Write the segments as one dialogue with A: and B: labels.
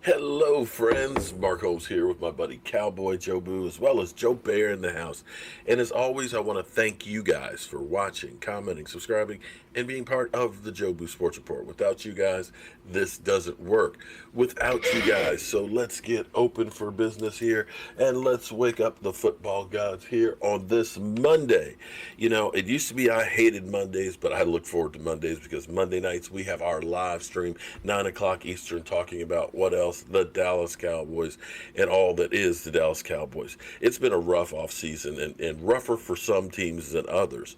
A: Hello, friends. Mark Holmes here with my buddy Cowboy Joe Boo, as well as Joe Bear in the house. And as always, I want to thank you guys for watching, commenting, subscribing, and being part of the Joe Boo Sports Report. Without you guys, this doesn't work. Without you guys, so let's get open for business here and let's wake up the football gods here on this Monday. You know, it used to be I hated Mondays, but I look forward to Mondays because Monday nights we have our live stream, 9 o'clock Eastern, talking about what else? The Dallas Cowboys and all that is the Dallas Cowboys. It's been a rough offseason and rougher for some teams than others.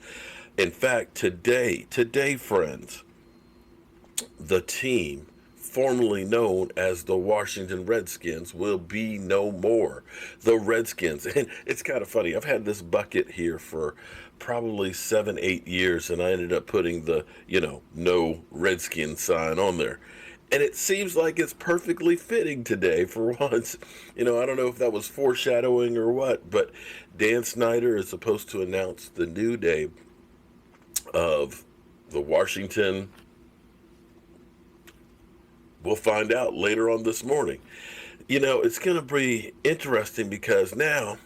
A: In fact, today, friends, the team formerly known as the Washington Redskins will be no more. The Redskins. And it's kind of funny. I've had this bucket here for probably 7, 8 years, and I ended up putting the, no Redskin sign on there. And it seems like it's perfectly fitting today for once. I don't know if that was foreshadowing or what, but Dan Snyder is supposed to announce the new day of the Washington. We'll find out later on this morning. It's going to be interesting because now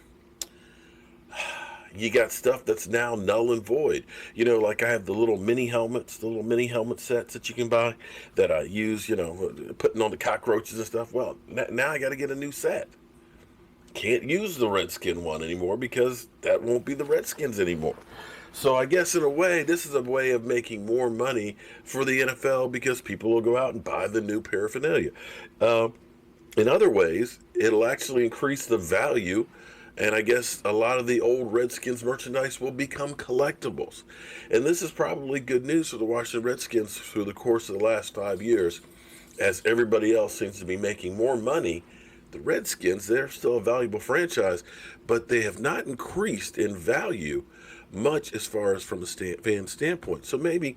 A: you got stuff that's now null and void. Like I have the little mini helmets, the little mini helmet sets that you can buy that I use, putting on the cockroaches and stuff. Well, now I got to get a new set. Can't use the Redskin one anymore because that won't be the Redskins anymore. So I guess in a way, this is a way of making more money for the NFL because people will go out and buy the new paraphernalia. In other ways, it'll actually increase the value, and I guess a lot of the old Redskins merchandise will become collectibles. And this is probably good news for the Washington Redskins through the course of the last 5 years, as everybody else seems to be making more money. The Redskins, they're still a valuable franchise, but they have not increased in value much as far as from a fan standpoint. So maybe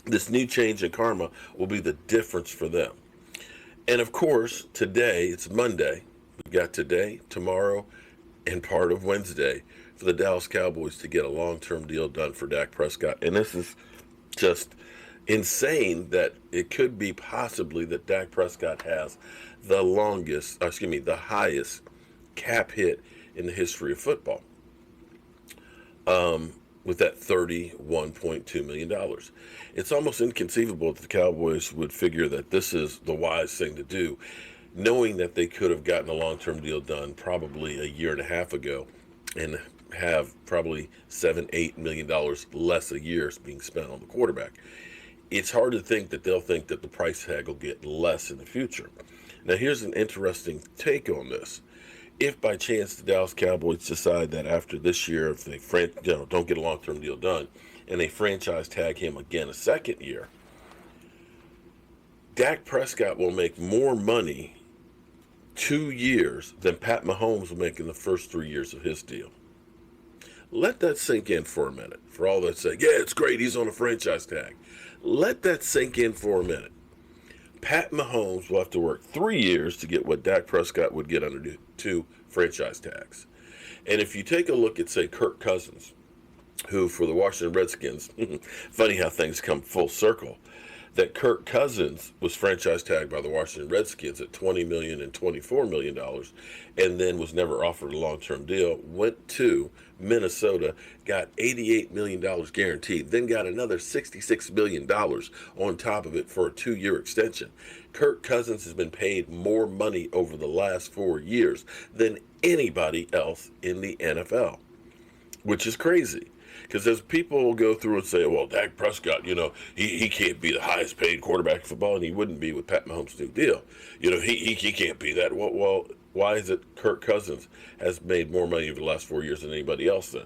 A: this new change in karma will be the difference for them. And of course, today, it's Monday. We got today, tomorrow, and part of Wednesday for the Dallas Cowboys to get a long-term deal done for Dak Prescott. And this is just insane that it could be possibly that Dak Prescott has the highest cap hit in the history of football, with that $31.2 million. It's almost inconceivable that the Cowboys would figure that this is the wise thing to do, knowing that they could have gotten a long-term deal done probably a year and a half ago and have probably $7, $8 million less a year being spent on the quarterback. It's hard to think that they'll think that the price tag will get less in the future. Now, here's an interesting take on this. If by chance the Dallas Cowboys decide that after this year, if they don't get a long-term deal done, and they franchise tag him again a second year, Dak Prescott will make more money 2 years than Pat Mahomes will make in the first 3 years of his deal. Let that sink in for a minute. For all that say, yeah, it's great, he's on a franchise tag. Let that sink in for a minute. Pat Mahomes will have to work 3 years to get what Dak Prescott would get under 2 franchise tags. And if you take a look at, say, Kirk Cousins, who for the Washington Redskins, funny how things come full circle, that Kirk Cousins was franchise tagged by the Washington Redskins at $20 million and $24 million, and then was never offered a long-term deal, went to Minnesota, got $88 million guaranteed, then got another $66 million on top of it for a 2-year extension. Kirk Cousins has been paid more money over the last 4 years than anybody else in the NFL, which is crazy. Because as people will go through and say, well, Dak Prescott, he can't be the highest paid quarterback in football, and he wouldn't be with Pat Mahomes' new deal. He can't be that. Well, why is it Kirk Cousins has made more money over the last 4 years than anybody else then?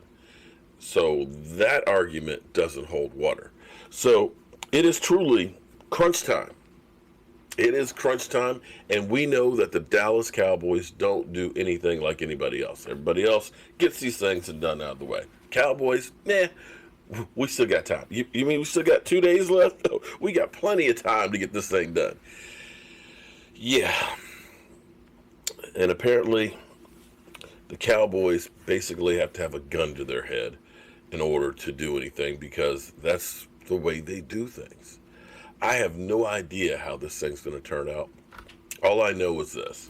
A: So that argument doesn't hold water. So it is truly crunch time. It is crunch time, and we know that the Dallas Cowboys don't do anything like anybody else. Everybody else gets these things and done out of the way. Cowboys, we still got time. You mean we still got 2 days left? We got plenty of time to get this thing done. Yeah. And apparently, the Cowboys basically have to have a gun to their head in order to do anything because that's the way they do things. I have no idea how this thing's going to turn out. All I know is this.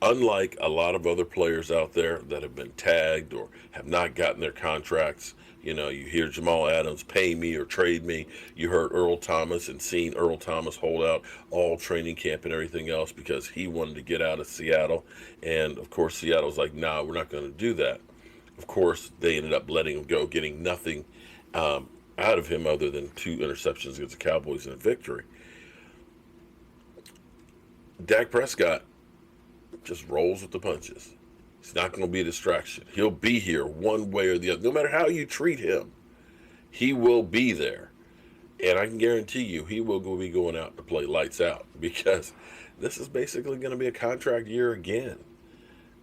A: Unlike a lot of other players out there that have been tagged or have not gotten their contracts, you hear Jamal Adams, pay me or trade me. You heard Earl Thomas and seen Earl Thomas hold out all training camp and everything else because he wanted to get out of Seattle. And of course, Seattle's like, nah, we're not going to do that. Of course, they ended up letting him go, getting nothing out of him other than 2 interceptions against the Cowboys and a victory. Dak Prescott just rolls with the punches. He's not going to be a distraction. He'll be here one way or the other. No matter how you treat him, he will be there. And I can guarantee you he will be going out to play lights out because this is basically going to be a contract year again.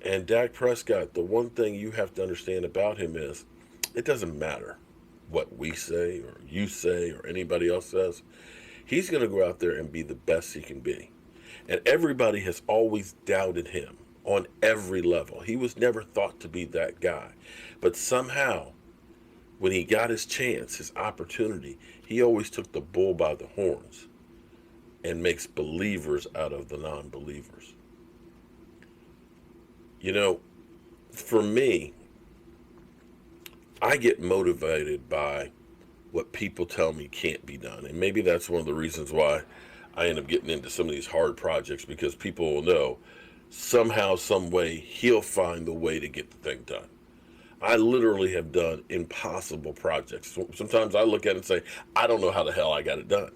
A: And Dak Prescott, the one thing you have to understand about him is it doesn't matter what we say or you say or anybody else says. He's going to go out there and be the best he can be. And everybody has always doubted him on every level. He was never thought to be that guy. But somehow, when he got his chance, his opportunity, he always took the bull by the horns and makes believers out of the non-believers. For me, I get motivated by what people tell me can't be done. And maybe that's one of the reasons why I end up getting into some of these hard projects, because people will know somehow, some way, he'll find the way to get the thing done. I literally have done impossible projects. Sometimes I look at it and say, I don't know how the hell I got it done.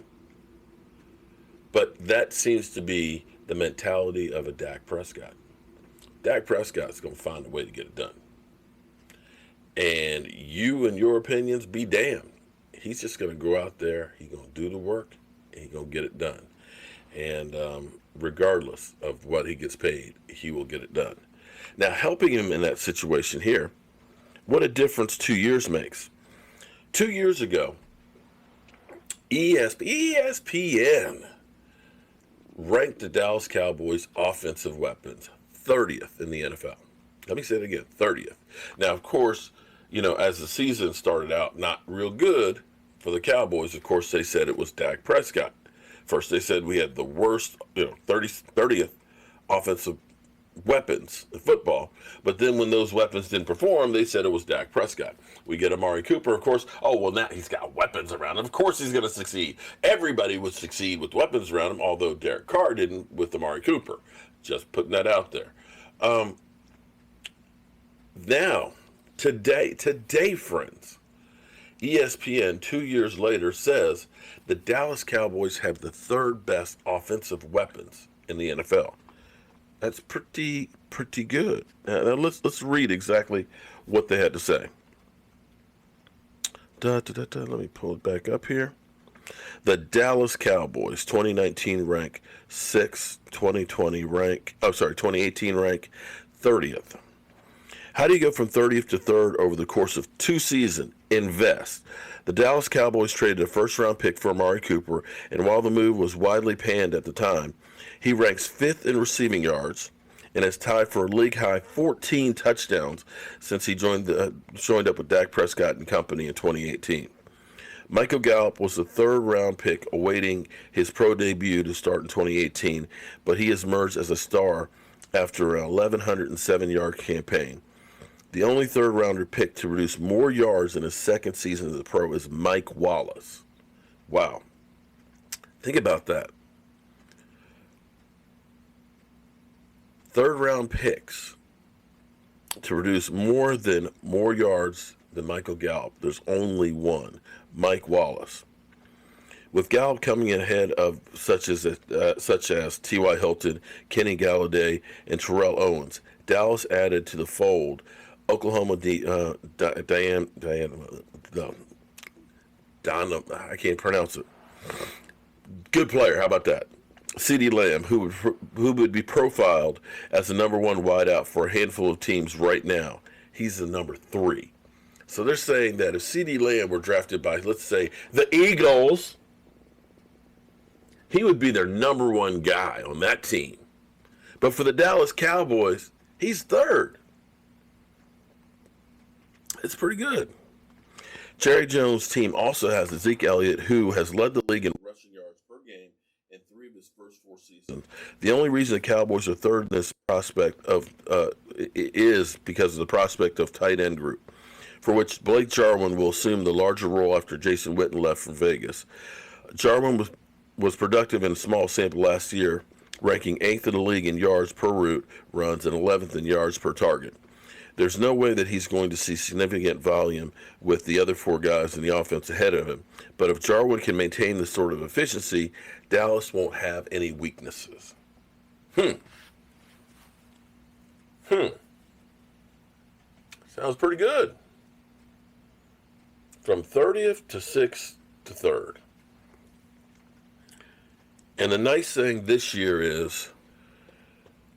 A: But that seems to be the mentality of a Dak Prescott. Dak Prescott's going to find a way to get it done. And you and your opinions be damned. He's just going to go out there, he's going to do the work, and he's going to get it done. And regardless of what he gets paid, he will get it done. Now, helping him in that situation here, what a difference 2 years makes. 2 years ago, ESPN ranked the Dallas Cowboys offensive weapons 30th in the NFL. Let me say it again, 30th. Now, of course, as the season started out, not real good for the Cowboys. Of course, they said it was Dak Prescott. First, they said we had the worst, 30th offensive weapons in football. But then when those weapons didn't perform, they said it was Dak Prescott. We get Amari Cooper, of course. Oh, well, now he's got weapons around him. Of course he's going to succeed. Everybody would succeed with weapons around him, although Derek Carr didn't with Amari Cooper. Just putting that out there. Now, today, friends, ESPN 2 years later says the Dallas Cowboys have the 3rd best offensive weapons in the NFL. That's pretty good. Now let's read exactly what they had to say. Let me pull it back up here. The Dallas Cowboys 2019 rank 6th, 2018 rank 30th. How do you go from 30th to 3rd over the course of 2 seasons? Invest. The Dallas Cowboys traded a first-round pick for Amari Cooper, and while the move was widely panned at the time, he ranks 5th in receiving yards and has tied for a league-high 14 touchdowns since he joined up with Dak Prescott and company in 2018. Michael Gallup was the 3rd round pick awaiting his pro debut to start in 2018, but he has emerged as a star after an 1,107-yard campaign. The only 3rd rounder picked to produce more yards in his 2nd season as a pro is Mike Wallace. Wow. Think about that. 3rd round picks to produce more yards than Michael Gallup. There's only one, Mike Wallace. With Gallup coming in ahead of such as T.Y. Hilton, Kenny Galladay, and Terrell Owens, Dallas added to the fold Oklahoma I can't pronounce it. Good player, how about that? CeeDee Lamb, who would be profiled as the number 1 wideout for a handful of teams right now. He's the number 3. So they're saying that if CeeDee Lamb were drafted by, let's say, the Eagles, he would be their number 1 guy on that team. But for the Dallas Cowboys, he's 3rd. It's pretty good. Jerry Jones' team also has Zeke Elliott, who has led the league in rushing yards per game in 3 of his first 4 seasons. The only reason the Cowboys are third in this prospect of is because of the prospect of tight end group, for which Blake Jarwin will assume the larger role after Jason Witten left for Vegas. Jarwin was productive in a small sample last year, ranking 8th in the league in yards per route runs and 11th in yards per target. There's no way that he's going to see significant volume with the other 4 guys in the offense ahead of him. But if Jarwin can maintain this sort of efficiency, Dallas won't have any weaknesses. Sounds pretty good. From 30th to 6th to 3rd. And the nice thing this year is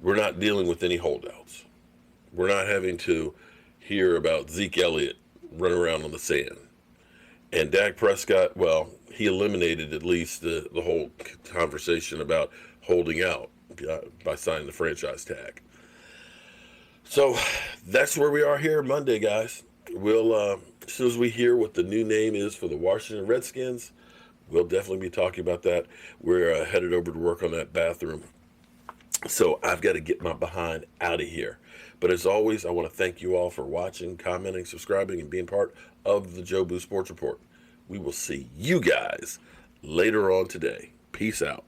A: we're not dealing with any holdouts. We're not having to hear about Zeke Elliott running around on the sand. And Dak Prescott, well, he eliminated at least the whole conversation about holding out by signing the franchise tag. So that's where we are here Monday, guys. We'll, as soon as we hear what the new name is for the Washington Redskins, we'll definitely be talking about that. We're headed over to work on that bathroom. So I've got to get my behind out of here. But as always, I want to thank you all for watching, commenting, subscribing, and being part of the Joe Boo Sports Report. We will see you guys later on today. Peace out.